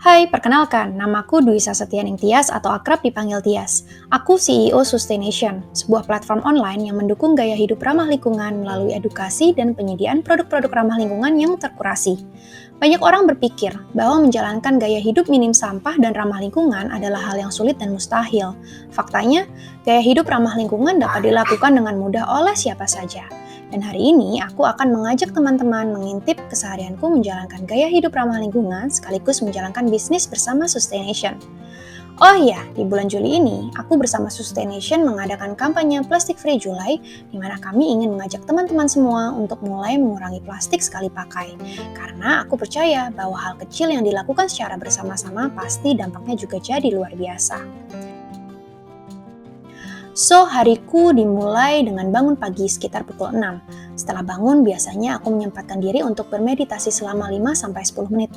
Hai, perkenalkan, namaku Dwi Sasetyaning Tias atau akrab dipanggil Tias. Aku CEO Sustaination, sebuah platform online yang mendukung gaya hidup ramah lingkungan melalui edukasi dan penyediaan produk-produk ramah lingkungan yang terkurasi. Banyak orang berpikir bahwa menjalankan gaya hidup minim sampah dan ramah lingkungan adalah hal yang sulit dan mustahil. Faktanya, gaya hidup ramah lingkungan dapat dilakukan dengan mudah oleh siapa saja. Dan hari ini aku akan mengajak teman-teman mengintip keseharianku menjalankan gaya hidup ramah lingkungan sekaligus menjalankan bisnis bersama Sustaination. Oh iya, di bulan Juli ini, aku bersama Sustaination mengadakan kampanye Plastic Free July, di mana kami ingin mengajak teman-teman semua untuk mulai mengurangi plastik sekali pakai. Karena aku percaya bahwa hal kecil yang dilakukan secara bersama-sama pasti dampaknya juga jadi luar biasa. So, hariku dimulai dengan bangun pagi sekitar pukul 6. Setelah bangun, biasanya aku menyempatkan diri untuk bermeditasi selama 5-10 menit.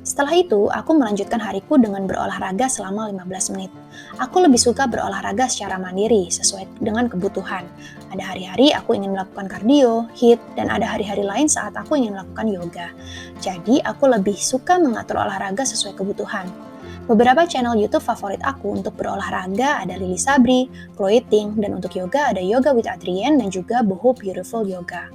Setelah itu, aku melanjutkan hariku dengan berolahraga selama 15 menit. Aku lebih suka berolahraga secara mandiri, sesuai dengan kebutuhan. Ada hari-hari aku ingin melakukan kardio, HIIT, dan ada hari-hari lain saat aku ingin melakukan yoga. Jadi, aku lebih suka mengatur olahraga sesuai kebutuhan. Beberapa channel YouTube favorit aku untuk berolahraga ada Lily Sabri, Chloe Ting, dan untuk yoga ada Yoga with Adrienne dan juga Boho Beautiful Yoga.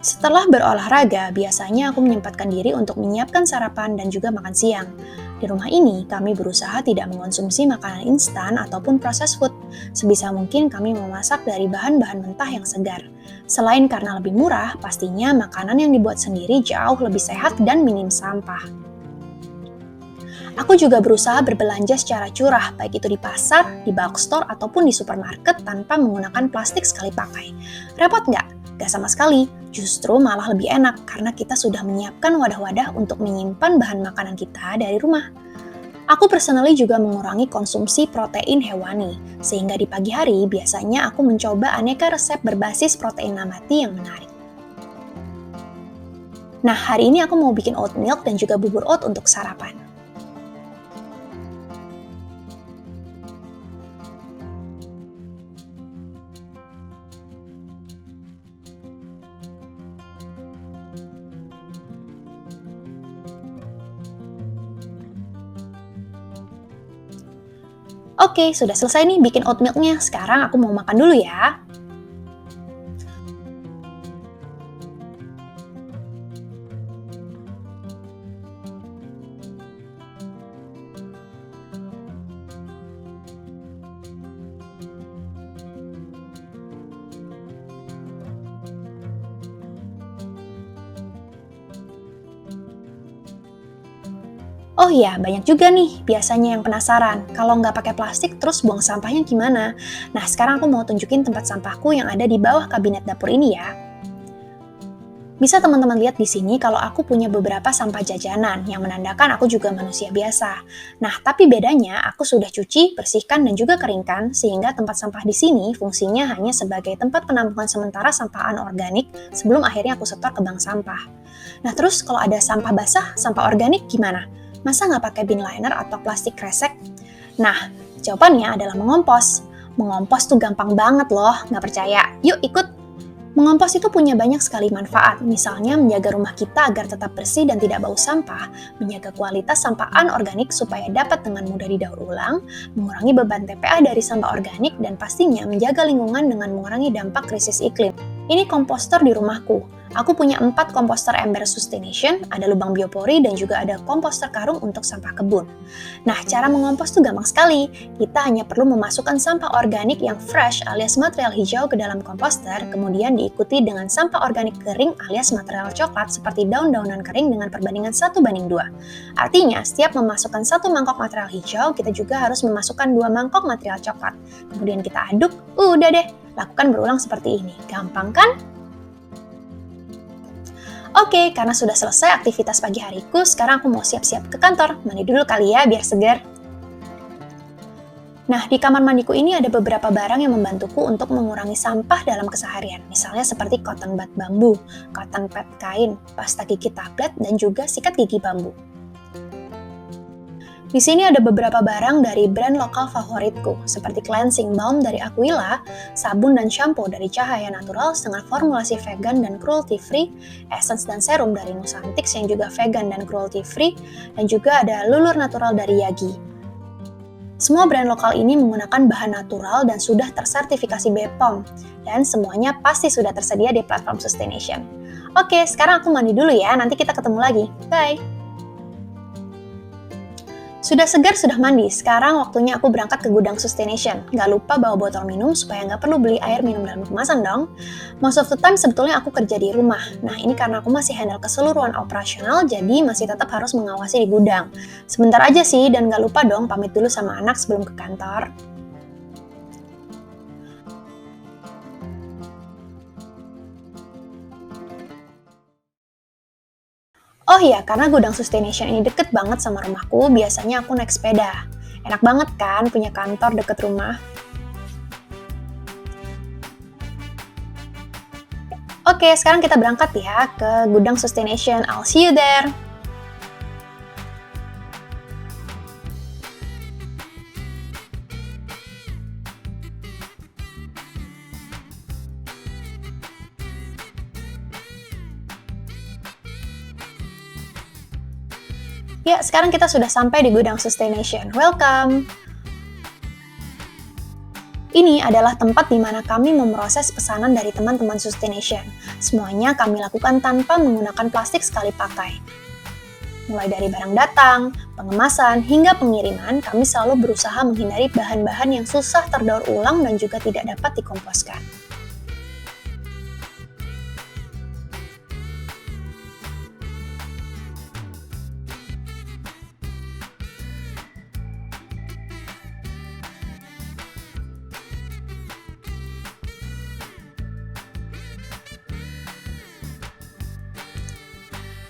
Setelah berolahraga, biasanya aku menyempatkan diri untuk menyiapkan sarapan dan juga makan siang. Di rumah ini, kami berusaha tidak mengonsumsi makanan instan ataupun processed food. Sebisa mungkin kami memasak dari bahan-bahan mentah yang segar. Selain karena lebih murah, pastinya makanan yang dibuat sendiri jauh lebih sehat dan minim sampah. Aku juga berusaha berbelanja secara curah, baik itu di pasar, di bulk store, ataupun di supermarket tanpa menggunakan plastik sekali pakai. Repot nggak? Nggak sama sekali, justru malah lebih enak karena kita sudah menyiapkan wadah-wadah untuk menyimpan bahan makanan kita dari rumah. Aku personally juga mengurangi konsumsi protein hewani, sehingga di pagi hari biasanya aku mencoba aneka resep berbasis protein nabati yang menarik. Nah, hari ini aku mau bikin oat milk dan juga bubur oat untuk sarapan. Oke, sudah selesai nih bikin oat milk-nya. Sekarang aku mau makan dulu ya. Oh iya, banyak juga nih biasanya yang penasaran, kalau nggak pakai plastik terus buang sampahnya gimana? Nah, sekarang aku mau tunjukin tempat sampahku yang ada di bawah kabinet dapur ini ya. Bisa teman-teman lihat di sini kalau aku punya beberapa sampah jajanan yang menandakan aku juga manusia biasa. Nah, tapi bedanya aku sudah cuci, bersihkan, dan juga keringkan sehingga tempat sampah di sini fungsinya hanya sebagai tempat penampungan sementara sampah anorganik sebelum akhirnya aku setor ke bank sampah. Nah, terus kalau ada sampah basah, sampah organik gimana? Masa nggak pakai bin liner atau plastik kresek? Nah, jawabannya adalah mengompos. Mengompos tuh gampang banget loh, nggak percaya? Yuk ikut! Mengompos itu punya banyak sekali manfaat, misalnya menjaga rumah kita agar tetap bersih dan tidak bau sampah, menjaga kualitas sampah anorganik supaya dapat dengan mudah didaur ulang, mengurangi beban TPA dari sampah organik, dan pastinya menjaga lingkungan dengan mengurangi dampak krisis iklim. Ini komposter di rumahku. Aku punya 4 komposter ember Sustaination, ada lubang biopori, dan juga ada komposter karung untuk sampah kebun. Nah, cara mengompos tuh gampang sekali. Kita hanya perlu memasukkan sampah organik yang fresh alias material hijau ke dalam komposter, kemudian diikuti dengan sampah organik kering alias material coklat seperti daun-daunan kering dengan perbandingan 1:2. Artinya, setiap memasukkan 1 mangkok material hijau, kita juga harus memasukkan 2 mangkok material coklat. Kemudian kita aduk, udah deh, lakukan berulang seperti ini. Gampang kan? Oke, karena sudah selesai aktivitas pagi hariku, sekarang aku mau siap-siap ke kantor. Mandi dulu kali ya, biar segar. Nah, di kamar mandiku ini ada beberapa barang yang membantuku untuk mengurangi sampah dalam keseharian. Misalnya seperti cotton bud bambu, cotton pad kain, pasta gigi tablet, dan juga sikat gigi bambu. Di sini ada beberapa barang dari brand lokal favoritku, seperti cleansing balm dari Aquila, sabun dan shampoo dari Cahaya Natural dengan formulasi vegan dan cruelty free, essence dan serum dari Nusantics yang juga vegan dan cruelty free, dan juga ada Lulur Natural dari Yagi. Semua brand lokal ini menggunakan bahan natural dan sudah tersertifikasi BPOM, dan semuanya pasti sudah tersedia di platform Sustaination. Oke, sekarang aku mandi dulu ya, nanti kita ketemu lagi. Bye! Sudah segar, sudah mandi, sekarang waktunya aku berangkat ke gudang Sustaination. Gak lupa bawa botol minum supaya nggak perlu beli air minum dalam kemasan dong. Most of the time sebetulnya aku kerja di rumah. Nah ini karena aku masih handle keseluruhan operasional, jadi masih tetap harus mengawasi di gudang. Sebentar aja sih, dan gak lupa dong pamit dulu sama anak sebelum ke kantor. Oh iya, karena gudang Sustaination ini deket banget sama rumahku, biasanya aku naik sepeda. Enak banget kan punya kantor deket rumah? Oke, sekarang kita berangkat ya ke gudang Sustaination. I'll see you there. Ya, sekarang kita sudah sampai di gudang Sustaination. Welcome! Ini adalah tempat di mana kami memproses pesanan dari teman-teman Sustaination. Semuanya kami lakukan tanpa menggunakan plastik sekali pakai. Mulai dari barang datang, pengemasan, hingga pengiriman, kami selalu berusaha menghindari bahan-bahan yang susah terdaur ulang dan juga tidak dapat dikomposkan.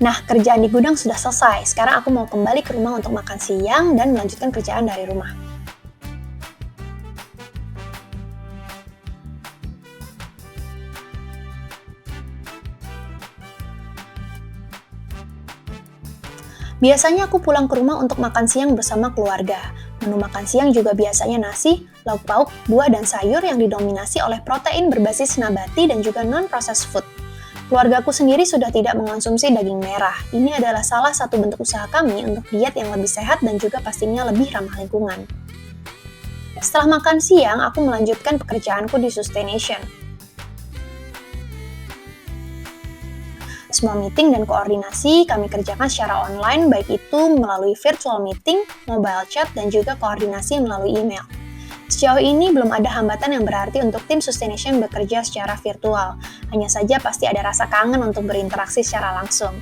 Nah, kerjaan di gudang sudah selesai. Sekarang aku mau kembali ke rumah untuk makan siang dan melanjutkan kerjaan dari rumah. Biasanya aku pulang ke rumah untuk makan siang bersama keluarga. Menu makan siang juga biasanya nasi, lauk pauk, buah dan sayur yang didominasi oleh protein berbasis nabati dan juga non-processed food. Keluargaku sendiri sudah tidak mengonsumsi daging merah. Ini adalah salah satu bentuk usaha kami untuk diet yang lebih sehat dan juga pastinya lebih ramah lingkungan. Setelah makan siang, aku melanjutkan pekerjaanku di Sustaination. Semua meeting dan koordinasi kami kerjakan secara online, baik itu melalui virtual meeting, mobile chat, dan juga koordinasi melalui email. Sejauh ini belum ada hambatan yang berarti untuk tim Sustaination bekerja secara virtual. Hanya saja pasti ada rasa kangen untuk berinteraksi secara langsung.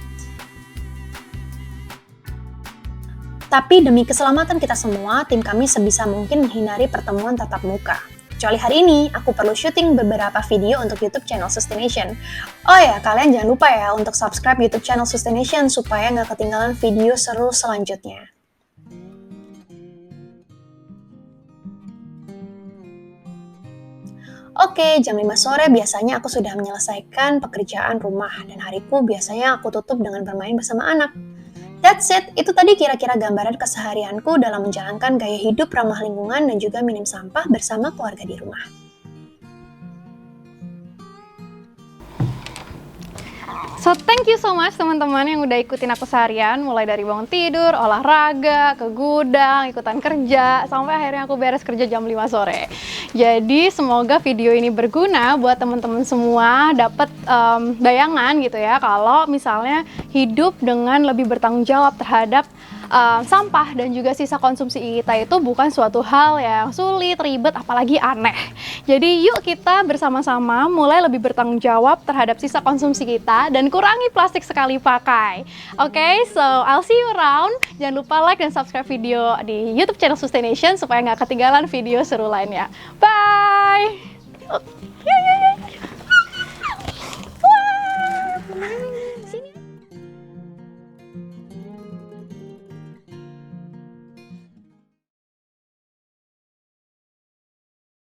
Tapi demi keselamatan kita semua, tim kami sebisa mungkin menghindari pertemuan tatap muka. Kecuali hari ini, aku perlu syuting beberapa video untuk YouTube channel Sustaination. Oh ya, kalian jangan lupa ya untuk subscribe YouTube channel Sustaination supaya nggak ketinggalan video seru selanjutnya. Oke, jam 5 sore biasanya aku sudah menyelesaikan pekerjaan rumah dan hariku biasanya aku tutup dengan bermain bersama anak. That's it, itu tadi kira-kira gambaran keseharianku dalam menjalankan gaya hidup ramah lingkungan dan juga minim sampah bersama keluarga di rumah. So thank you so much teman-teman yang udah ikutin aku seharian, mulai dari bangun tidur, olahraga, ke gudang, ikutan kerja, sampai akhirnya aku beres kerja jam 5 sore. Jadi semoga video ini berguna buat teman-teman semua, dapat bayangan gitu ya, kalau misalnya hidup dengan lebih bertanggung jawab terhadap sampah dan juga sisa konsumsi kita itu bukan suatu hal yang sulit, ribet, apalagi aneh. Jadi yuk kita bersama-sama mulai lebih bertanggung jawab terhadap sisa konsumsi kita dan kurangi plastik sekali pakai. Oke, so I'll see you around. Jangan lupa like dan subscribe video di YouTube channel Sustaination supaya nggak ketinggalan video seru lainnya. Bye! Wah!